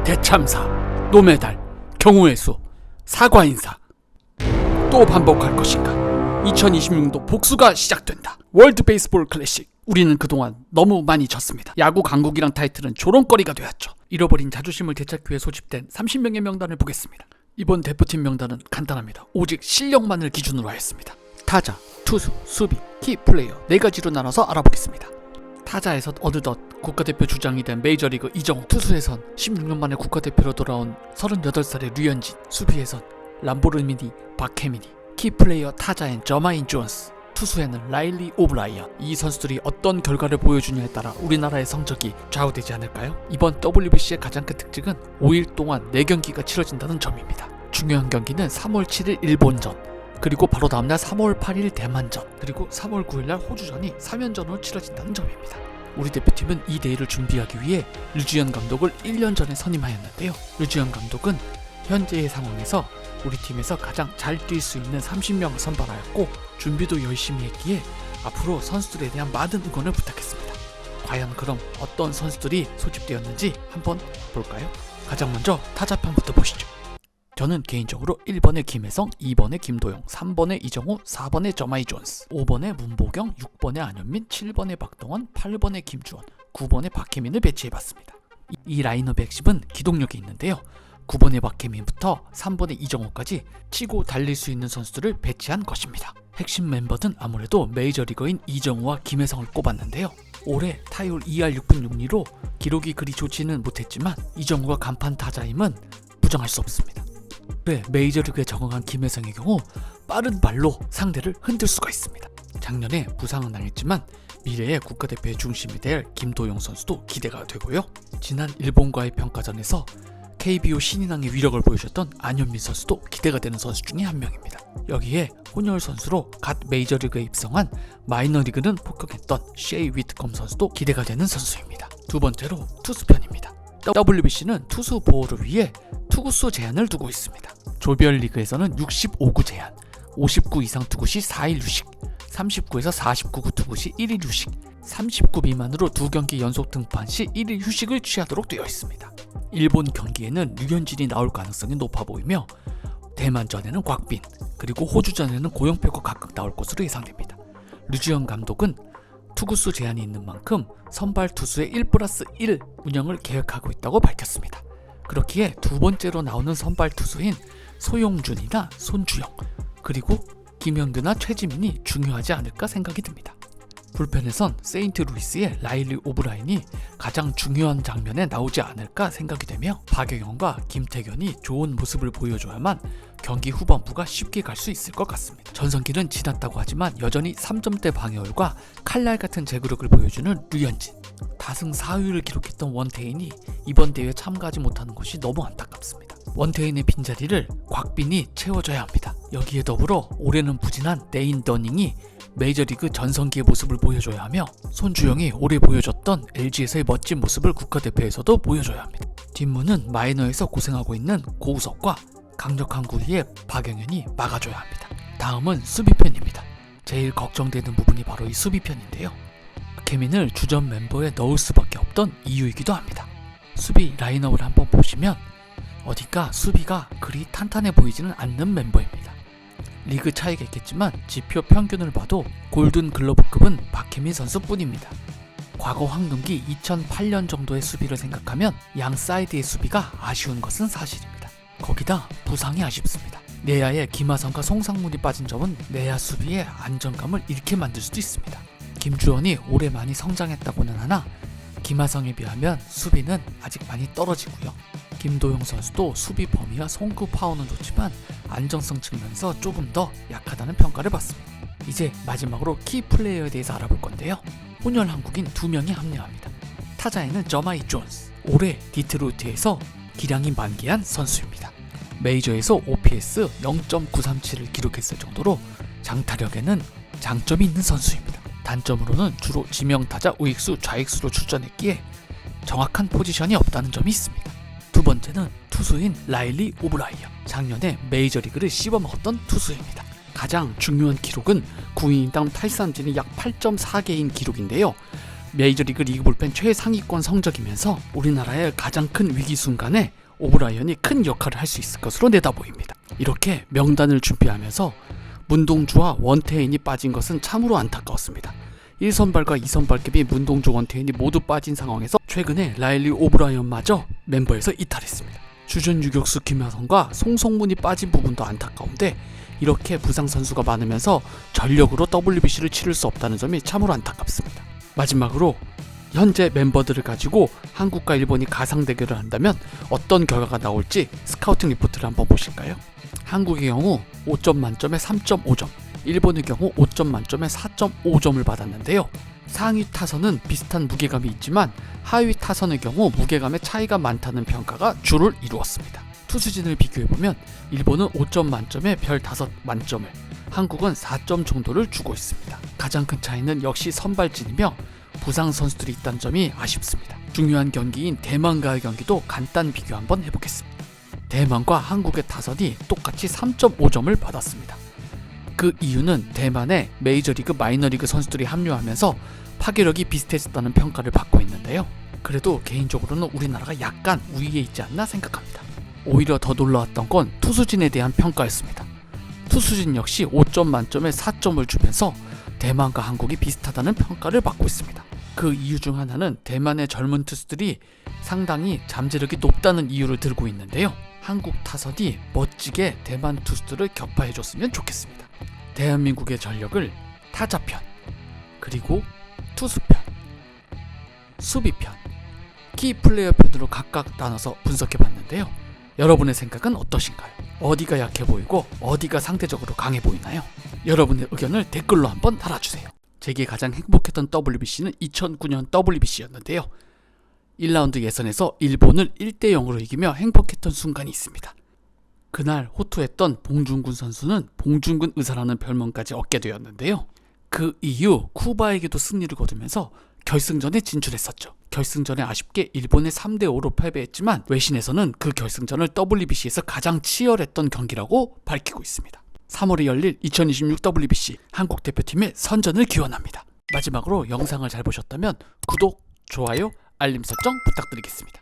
대참사, 노메달, 경우의 수, 사과 인사. 또 반복할 것인가? 2026년도 복수가 시작된다. 월드 베이스볼 클래식. 우리는 그동안 너무 많이 졌습니다. 야구 강국이란 타이틀은 조롱거리가 되었죠. 잃어버린 자존심을 되찾기 위해 소집된 30명의 명단을 보겠습니다. 이번 대표팀 명단은 간단합니다. 오직 실력만을 기준으로 하였습니다. 타자, 투수, 수비, 키 플레이어 4가지로 나눠서 알아보겠습니다. 타자에선 어느덧 국가대표 주장이 된 메이저리그 이정우, 투수에선 16년 만에 국가대표로 돌아온 38살의 류현진, 수비에선 람보르기니 박혜민이, 키플레이어 타자엔 저마인 존스, 투수에는 라일리 오브라이언. 이 선수들이 어떤 결과를 보여주냐에 따라 우리나라의 성적이 좌우되지 않을까요? 이번 WBC의 가장 큰 특징은 5일 동안 4경기가 치러진다는 점입니다. 중요한 경기는 3월 7일 일본전, 그리고 바로 다음날 3월 8일 대만전, 그리고 3월 9일날 호주전이 3연전으로 치러진다는 점입니다. 우리 대표팀은 이 대회를 준비하기 위해 류지현 감독을 1년 전에 선임하였는데요. 류지현 감독은 현재의 상황에서 우리 팀에서 가장 잘 뛸 수 있는 30명을 선발하였고 준비도 열심히 했기에 앞으로 선수들에 대한 많은 응원을 부탁했습니다. 과연 그럼 어떤 선수들이 소집되었는지 한번 볼까요? 가장 먼저 타자편부터 보시죠. 저는 개인적으로 1번에 김혜성, 2번에 김도영, 3번에 이정우, 4번에 저마이 존스, 5번에 문보경, 6번에 안현민, 7번에 박동원, 8번에 김주원, 9번에 박혜민을 배치해봤습니다. 이 라인업의 핵심은 기동력이 있는데요. 9번의 박혜민부터 3번의 이정우까지 치고 달릴 수 있는 선수들을 배치한 것입니다. 핵심 멤버는 아무래도 메이저리거인 이정우와 김혜성을 꼽았는데요. 올해 타율 2할 6분 6리로 기록이 그리 좋지는 못했지만 이정우가 간판 타자임은 부정할 수 없습니다. 그래, 메이저리그에 적응한 김혜성의 경우 빠른 발로 상대를 흔들 수가 있습니다. 작년에 부상은 당했지만 미래의 국가대표의 중심이 될 김도영 선수도 기대가 되고요. 지난 일본과의 평가전에서 KBO 신인왕의 위력을 보여줬던 안현민 선수도 기대가 되는 선수 중에 한 명입니다. 여기에 혼혈 선수로 갓 메이저리그에 입성한 마이너리그는 폭격했던 셰이 위트컴 선수도 기대가 되는 선수입니다. 두 번째로 투수편입니다. WBC는 투수 보호를 위해 투구수 제한을 두고 있습니다. 조별리그에서는 65구 제한, 50구 이상 투구 시 4일 휴식, 39에서 49구 투구 시 1일 휴식, 30구 미만으로 2경기 연속 등판 시 1일 휴식을 취하도록 되어 있습니다. 일본 경기에는 류현진이 나올 가능성이 높아 보이며 대만전에는 곽빈, 그리고 호주전에는 고영표가 각각 나올 것으로 예상됩니다. 류지현 감독은 투구수 제한이 있는 만큼 선발 투수의 1+1 운영을 계획하고 있다고 밝혔습니다. 그렇기에 두 번째로 나오는 선발 투수인 소용준이나 손주영, 그리고 김현규나 최지민이 중요하지 않을까 생각이 듭니다. 불펜에선 세인트루이스의 라일리 오브라인이 가장 중요한 장면에 나오지 않을까 생각이 되며 박영영과 김태견이 좋은 모습을 보여줘야만 경기 후반부가 쉽게 갈 수 있을 것 같습니다. 전성기는 지났다고 하지만 여전히 3점대 방어율과 칼날 같은 제구력을 보여주는 류현진, 다승 4위를 기록했던 원태인이 이번 대회에 참가하지 못하는 것이 너무 안타깝습니다. 원태인의 빈자리를 곽빈이 채워줘야 합니다. 여기에 더불어 올해는 부진한 네인 더닝이 메이저리그 전성기의 모습을 보여줘야 하며 손주영이 올해 보여줬던 LG에서의 멋진 모습을 국가대표에서도 보여줘야 합니다. 뒷문은 마이너에서 고생하고 있는 고우석과 강력한 구위의 박영현이 막아줘야 합니다. 다음은 수비편입니다. 제일 걱정되는 부분이 바로 이 수비편인데요. 박혜민을 주전 멤버에 넣을 수밖에 없던 이유이기도 합니다. 수비 라인업을 한번 보시면 어딘가 수비가 그리 탄탄해 보이지는 않는 멤버입니다. 리그 차이가 있겠지만 지표 평균을 봐도 골든 글러브급은 박혜민 선수뿐입니다. 과거 황금기 2008년 정도의 수비를 생각하면 양 사이드의 수비가 아쉬운 것은 사실입니다. 거기다 부상이 아쉽습니다. 내야에 김하성과 송상문이 빠진 점은 내야 수비의 안정감을 잃게 만들 수도 있습니다. 김주원이 올해 많이 성장했다고는 하나 김하성에 비하면 수비는 아직 많이 떨어지고요. 김도영 선수도 수비 범위와 송구 파워는 좋지만 안정성 측면에서 조금 더 약하다는 평가를 받습니다. 이제 마지막으로 키 플레이어에 대해서 알아볼 건데요. 혼혈 한국인 2명이 합류합니다. 타자에는 저마이 존스, 올해 디트로이트에서 기량이 만개한 선수입니다. 메이저에서 OPS 0.937을 기록했을 정도로 장타력에는 장점이 있는 선수입니다. 단점으로는 주로 지명타자 우익수, 좌익수로 출전했기에 정확한 포지션이 없다는 점이 있습니다. 두 번째는 투수인 라일리 오브라이언, 작년에 메이저리그를 씹어먹었던 투수입니다. 가장 중요한 기록은 9이닝당 탈삼진이 약 8.4개인 기록인데요. 메이저리그 리그 불펜 최상위권 성적이면서 우리나라의 가장 큰 위기 순간에 오브라이언이 큰 역할을 할 수 있을 것으로 내다보입니다. 이렇게 명단을 준비하면서 문동주와 원태인이 빠진 것은 참으로 안타까웠습니다. 1선발과 2선발급이 문동주, 원태인이 모두 빠진 상황에서 최근에 라일리 오브라이언마저 멤버에서 이탈했습니다. 주전 유격수 김하성과 송성문이 빠진 부분도 안타까운데 이렇게 부상 선수가 많으면서 전력으로 WBC를 치를 수 없다는 점이 참으로 안타깝습니다. 마지막으로 현재 멤버들을 가지고 한국과 일본이 가상 대결을 한다면 어떤 결과가 나올지 스카우팅 리포트를 한번 보실까요? 한국의 경우 5점 만점에 3.5점, 일본의 경우 5점 만점에 4.5점을 받았는데요. 상위 타선은 비슷한 무게감이 있지만 하위 타선의 경우 무게감의 차이가 많다는 평가가 주를 이루었습니다. 투수진을 비교해보면 일본은 5점 만점에 별 5 만점을, 한국은 4점 정도를 주고 있습니다. 가장 큰 차이는 역시 선발진이며 부상 선수들이 있다는 점이 아쉽습니다. 중요한 경기인 대만과의 경기도 간단 비교 한번 해보겠습니다. 대만과 한국의 타선이 똑같이 3.5점을 받았습니다. 그 이유는 대만에 메이저리그 마이너리그 선수들이 합류하면서 파괴력이 비슷해졌다는 평가를 받고 있는데요. 그래도 개인적으로는 우리나라가 약간 우위에 있지 않나 생각합니다. 오히려 더 놀라웠던 건 투수진에 대한 평가였습니다. 투수진 역시 5점 만점에 4점을 주면서 대만과 한국이 비슷하다는 평가를 받고 있습니다. 그 이유 중 하나는 대만의 젊은 투수들이 상당히 잠재력이 높다는 이유를 들고 있는데요. 한국 타선이 멋지게 대만 투수들을 격파해줬으면 좋겠습니다. 대한민국의 전력을 타자편, 그리고 투수편, 수비편, 키플레이어 편으로 각각 나눠서 분석해봤는데요. 여러분의 생각은 어떠신가요? 어디가 약해 보이고 어디가 상대적으로 강해 보이나요? 여러분의 의견을 댓글로 한번 달아주세요. 제게 가장 행복했던 WBC는 2009년 WBC였는데요. 1라운드 예선에서 일본을 1대0으로 이기며 행복했던 순간이 있습니다. 그날 호투했던 봉준근 선수는 봉준근 의사라는 별명까지 얻게 되었는데요. 그 이후 쿠바에게도 승리를 거두면서 결승전에 진출했었죠. 결승전에 아쉽게 일본에 3대5로 패배했지만 외신에서는 그 결승전을 WBC에서 가장 치열했던 경기라고 밝히고 있습니다. 3월에 열릴 2026 WBC 한국 대표팀의 선전을 기원합니다. 마지막으로 영상을 잘 보셨다면 구독, 좋아요, 알림 설정 부탁드리겠습니다.